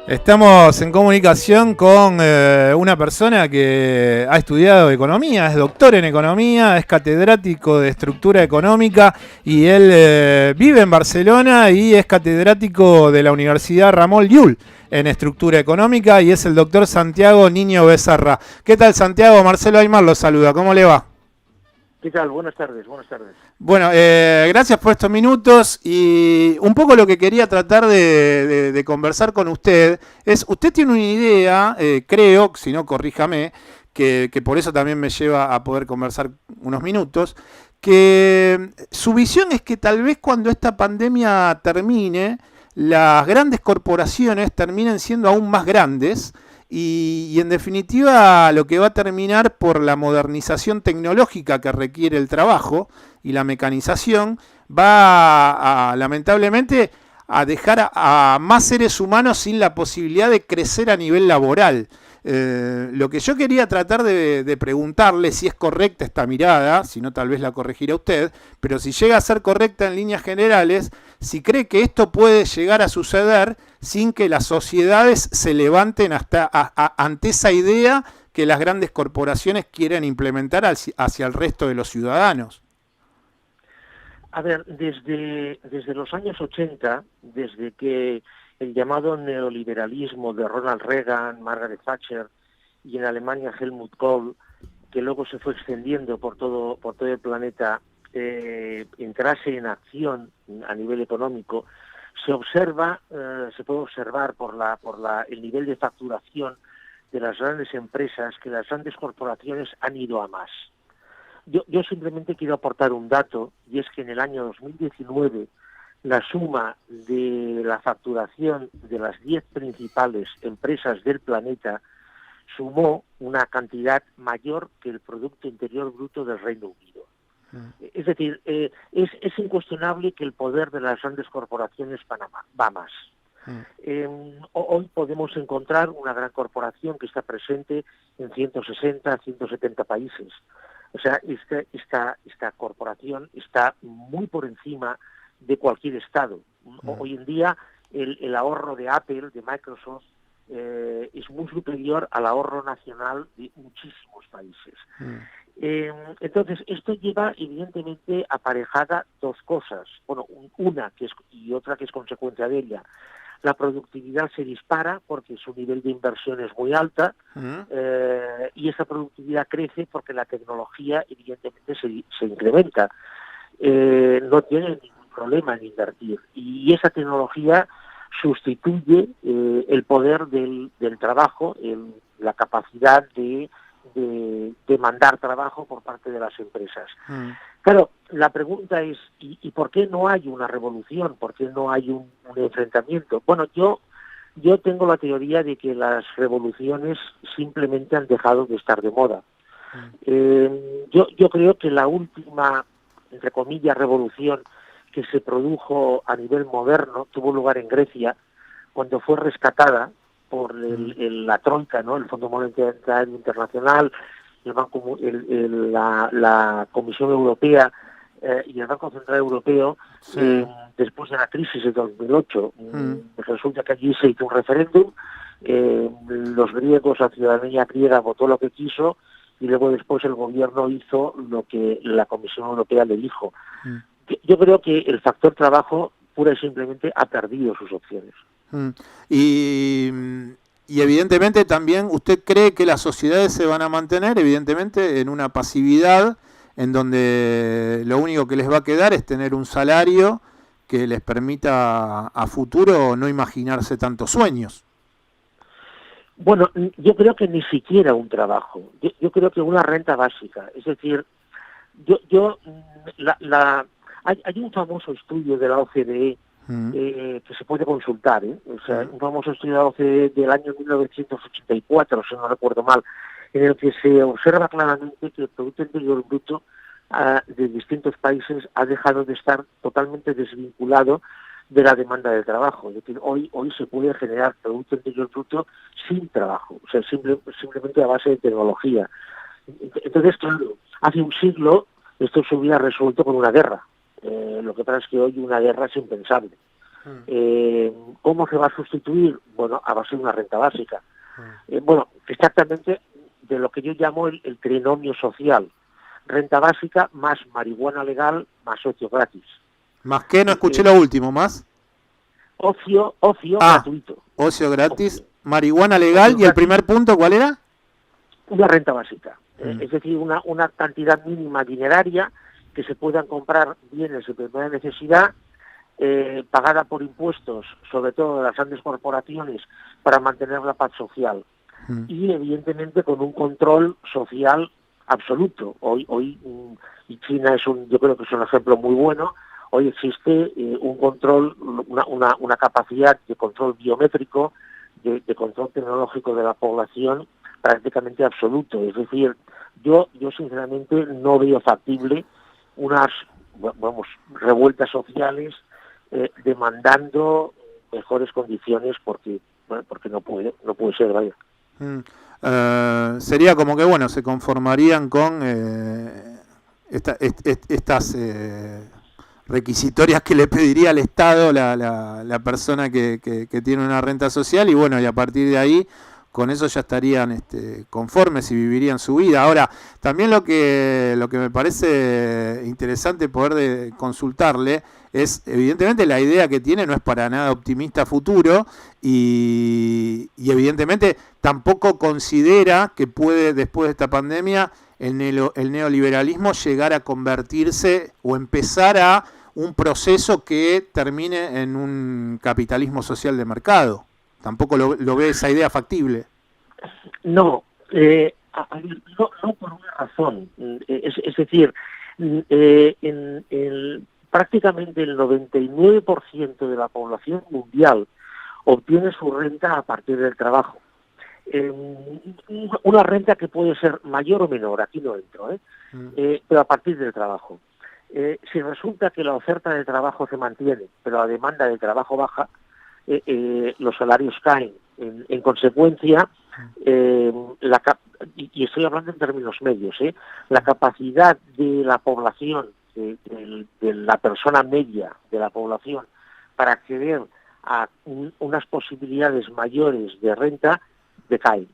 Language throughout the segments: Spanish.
Estamos en comunicación con una persona que ha estudiado economía, es doctor en economía, es catedrático de estructura económica y él vive en Barcelona y es catedrático de la Universidad Ramon Llull en estructura económica y es el doctor Santiago Niño Becerra. ¿Qué tal, Santiago? Marcelo Aymar lo saluda, ¿cómo le va? ¿Qué tal? Buenas tardes, buenas tardes. Bueno, gracias por estos minutos y un poco lo que quería tratar de conversar con usted es, usted tiene una idea, creo, si no corríjame, que por eso también me lleva a poder conversar unos minutos, que su visión es que tal vez cuando esta pandemia termine, las grandes corporaciones terminen siendo aún más grandes y en definitiva lo que va a terminar por la modernización tecnológica que requiere el trabajo y la mecanización va lamentablemente a dejar a más seres humanos sin la posibilidad de crecer a nivel laboral. Lo que yo quería tratar de preguntarle si es correcta esta mirada, si no tal vez la corregirá usted, pero si llega a ser correcta en líneas generales, si cree que esto puede llegar a suceder sin que las sociedades se levanten ante esa idea que las grandes corporaciones quieren implementar hacia el resto de los ciudadanos. A ver, desde los años 80, desde que el llamado neoliberalismo de Ronald Reagan, Margaret Thatcher y en Alemania Helmut Kohl, que luego se fue extendiendo por todo el planeta, entrase en acción a nivel económico, se puede observar el nivel de facturación de las grandes empresas que las grandes corporaciones han ido a más. Yo simplemente quiero aportar un dato, y es que en el año 2019 la suma de la facturación de las 10 principales empresas del planeta sumó una cantidad mayor que el Producto Interior Bruto del Reino Unido. Es decir, es incuestionable que el poder de las grandes corporaciones va más. Hoy podemos encontrar una gran corporación que está presente en 160, 170 países. O sea, esta corporación está muy por encima de cualquier Estado. Hoy en día el ahorro de Apple, de Microsoft, es muy superior al ahorro nacional de muchísimos países. Entonces, esto lleva evidentemente aparejada dos cosas. Bueno, una y otra que es consecuencia de ella. La productividad se dispara porque su nivel de inversión es muy alta y esa productividad crece porque la tecnología evidentemente se incrementa. No tienen ningún problema en invertir y esa tecnología sustituye el poder del trabajo, la capacidad de mandar trabajo por parte de las empresas. Claro, la pregunta es, ¿y por qué no hay una revolución? ¿Por qué no hay un enfrentamiento? Bueno, yo tengo la teoría de que las revoluciones simplemente han dejado de estar de moda. Yo creo que la última, entre comillas, revolución que se produjo a nivel moderno tuvo lugar en Grecia, cuando fue rescatada por la Troika, ¿no? El Fondo Monetario Internacional, el Banco, la Comisión Europea y el Banco Central Europeo, Sí. después de la crisis de 2008. Resulta que allí se hizo un referéndum, los griegos, la ciudadanía griega votó lo que quiso y luego después el gobierno hizo lo que la Comisión Europea le dijo. Yo creo que el factor trabajo pura y simplemente ha perdido sus opciones. Y, y evidentemente también usted cree que las sociedades se van a mantener, evidentemente, en una pasividad en donde lo único que les va a quedar es tener un salario que les permita a futuro no imaginarse tantos sueños. Bueno, yo creo que ni siquiera un trabajo. Yo creo que una renta básica. Es decir, hay un famoso estudio de la OCDE que se puede consultar, o sea, un famoso estudio de la OCDE del año 1984, si no recuerdo mal, en el que se observa claramente que el Producto Interior Bruto de distintos países ha dejado de estar totalmente desvinculado de la demanda de trabajo. Es decir, hoy se puede generar Producto Interior Bruto sin trabajo, o sea, simplemente a base de tecnología. Entonces, claro, hace un siglo esto se hubiera resuelto con una guerra. Lo que pasa es que hoy una guerra es impensable. ¿Cómo se va a sustituir? Bueno, a base de una renta básica. Bueno, exactamente de lo que yo llamo el trinomio social. Renta básica más marihuana legal más ocio gratis. ¿Más qué? No escuché lo último, ¿más? Ocio Ah, gratuito. ocio gratis, Ocio. marihuana legal, Ocio ¿y el gratis, primer punto cuál era? una renta básica. Es decir, una cantidad mínima dineraria que se puedan comprar bienes de primera necesidad, pagada por impuestos, sobre todo de las grandes corporaciones, para mantener la paz social. Y evidentemente con un control social absoluto. Hoy y China yo creo que es un ejemplo muy bueno. Hoy existe un control, una capacidad de control biométrico, de control tecnológico de la población prácticamente absoluto. Es decir, yo sinceramente no veo factible unas revueltas sociales demandando mejores condiciones porque no puede ser, vaya. Sería como que, bueno, se conformarían con estas requisitorias que le pediría al Estado la persona que tiene una renta social, y bueno, y a partir de ahí con eso ya estarían conformes y vivirían su vida. Ahora, también lo que me parece interesante poder consultarle es, evidentemente, la idea que tiene no es para nada optimista a futuro, y evidentemente tampoco considera que puede, después de esta pandemia, el neoliberalismo llegar a convertirse o empezar a un proceso que termine en un capitalismo social de mercado. Tampoco lo ve esa idea factible. No, no por una razón. Es decir, prácticamente el 99% de la población mundial obtiene su renta a partir del trabajo. Una renta que puede ser mayor o menor, aquí no entro, pero a partir del trabajo. Si resulta que la oferta de trabajo se mantiene, pero la demanda de trabajo baja, los salarios caen. En consecuencia, y estoy hablando en términos medios, la capacidad de la población, de la persona media de la población, para acceder a unas posibilidades mayores de renta, decae.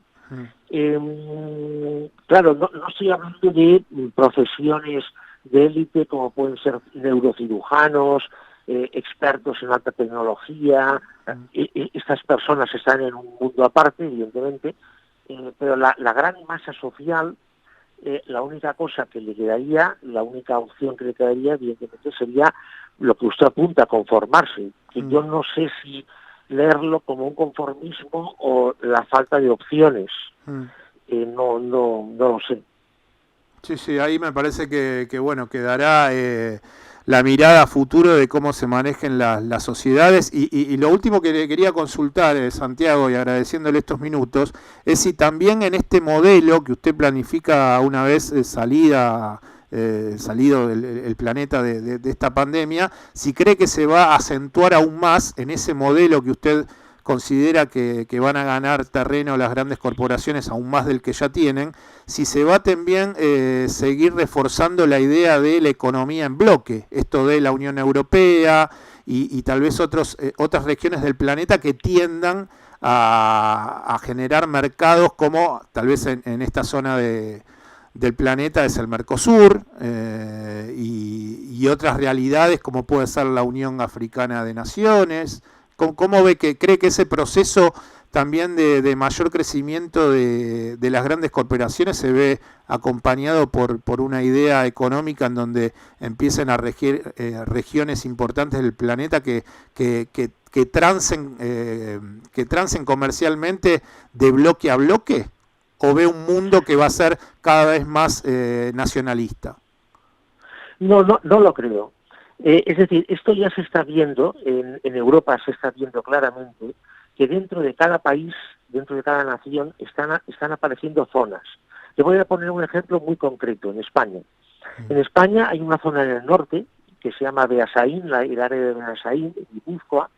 Claro, no estoy hablando de profesiones de élite como pueden ser neurocirujanos, expertos en alta tecnología. Estas personas están en un mundo aparte, evidentemente, pero la gran masa social, la única cosa que le quedaría, la única opción que le quedaría, evidentemente, sería lo que usted apunta, conformarse, que yo no sé si leerlo como un conformismo o la falta de opciones. No lo sé. Sí, ahí me parece que bueno, quedará la mirada a futuro de cómo se manejen las sociedades. Y lo último que le quería consultar, Santiago, y agradeciéndole estos minutos, es si también en este modelo que usted planifica una vez salido el planeta de esta pandemia, si cree que se va a acentuar aún más en ese modelo que usted considera que van a ganar terreno las grandes corporaciones aún más del que ya tienen, si se va también seguir reforzando la idea de la economía en bloque, esto de la Unión Europea y tal vez otras regiones del planeta que tiendan a generar mercados como tal vez en esta zona del planeta es el Mercosur, y otras realidades como puede ser la Unión Africana de Naciones. ¿Cómo ve cree que ese proceso también de mayor crecimiento de las grandes corporaciones se ve acompañado por una idea económica en donde empiecen a regir regiones importantes del planeta que trancen comercialmente de bloque a bloque? ¿O ve un mundo que va a ser cada vez más nacionalista? No lo creo. Es decir, esto ya se está viendo, en Europa se está viendo claramente que dentro de cada país, dentro de cada nación, están apareciendo zonas. Le voy a poner un ejemplo muy concreto, en España. En España hay una zona en el norte que se llama Beasaín, el área de Beasaín, en Guipúzcoa.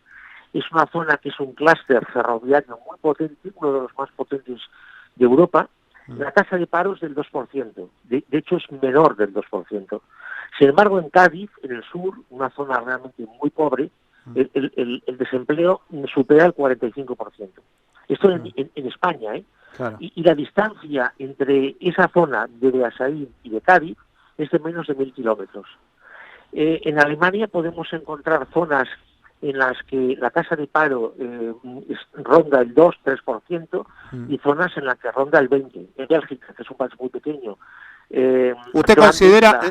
Es una zona que es un clúster ferroviario muy potente, uno de los más potentes de Europa. La tasa de paro es del 2%, de hecho es menor del 2%. Sin embargo, en Cádiz, en el sur, una zona realmente muy pobre, el desempleo supera el 45%. Esto en España, ¿eh? Claro. Y la distancia entre esa zona de Beasaín y de Cádiz es de menos de 1.000 kilómetros. En Alemania podemos encontrar zonas en las que la tasa de paro ronda el 2-3% y zonas en las que ronda el 20%. En Bélgica, que es un país muy pequeño. ¿Usted considera,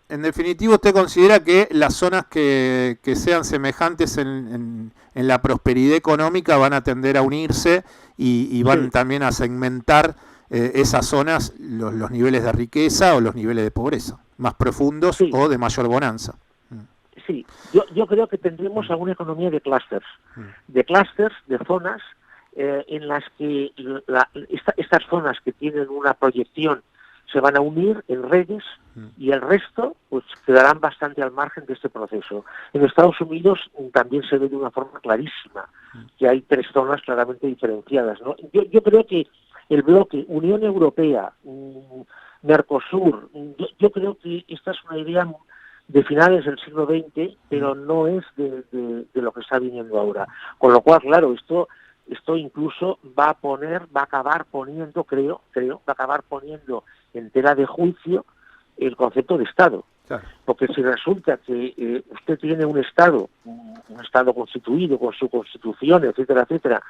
en definitivo, usted considera que las zonas que sean semejantes en la prosperidad económica van a tender a unirse y van también a segmentar esas zonas, los niveles de riqueza o los niveles de pobreza, más profundos o de mayor bonanza? Sí, yo creo que tendremos alguna economía de clústeres, de zonas en las que estas zonas que tienen una proyección se van a unir en redes y el resto pues quedarán bastante al margen de este proceso. En Estados Unidos también se ve de una forma clarísima que hay 3 zonas claramente diferenciadas, ¿no? Yo creo que el bloque Unión Europea, Mercosur, yo creo que esta es una idea de finales del siglo XX, pero no es de lo que está viniendo ahora. Con lo cual, claro, esto incluso va a acabar poniendo, creo, en tela de juicio el concepto de Estado. Claro. Porque si resulta que usted tiene un Estado constituido con su constitución, etcétera, etcétera,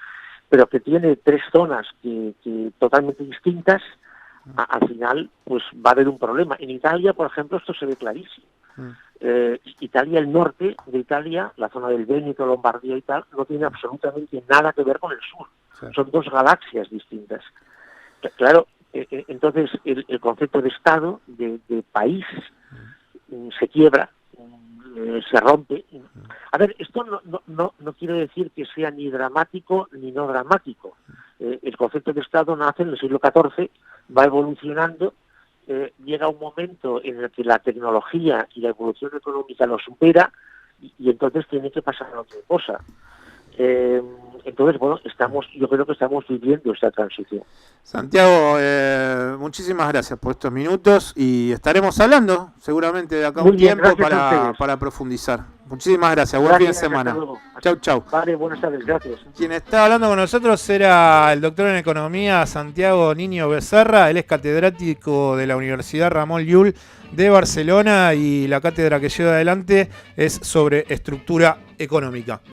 pero que tiene 3 zonas que totalmente distintas, al final pues va a haber un problema. En Italia, por ejemplo, esto se ve clarísimo. Italia, el norte de Italia, la zona del Véneto, Lombardía y tal, no tiene absolutamente nada que ver con el sur. Sí. Son 2 galaxias distintas. Claro, entonces el concepto de Estado, de país, se quiebra, se rompe. A ver, esto no quiere decir que sea ni dramático ni no dramático. El concepto de Estado nace en el siglo XIV, va evolucionando, llega un momento en el que la tecnología y la evolución económica lo supera y entonces tiene que pasar a otra cosa. Entonces, bueno, yo creo que estamos viviendo esta transición. Santiago, muchísimas gracias por estos minutos y estaremos hablando seguramente de acá un tiempo para profundizar. Muchísimas gracias, buen fin de semana. Chau. Vale, buenas tardes, gracias. Quien está hablando con nosotros era el doctor en Economía Santiago Niño Becerra. Él es catedrático de la Universidad Ramon Llull de Barcelona y la cátedra que lleva adelante es sobre estructura económica.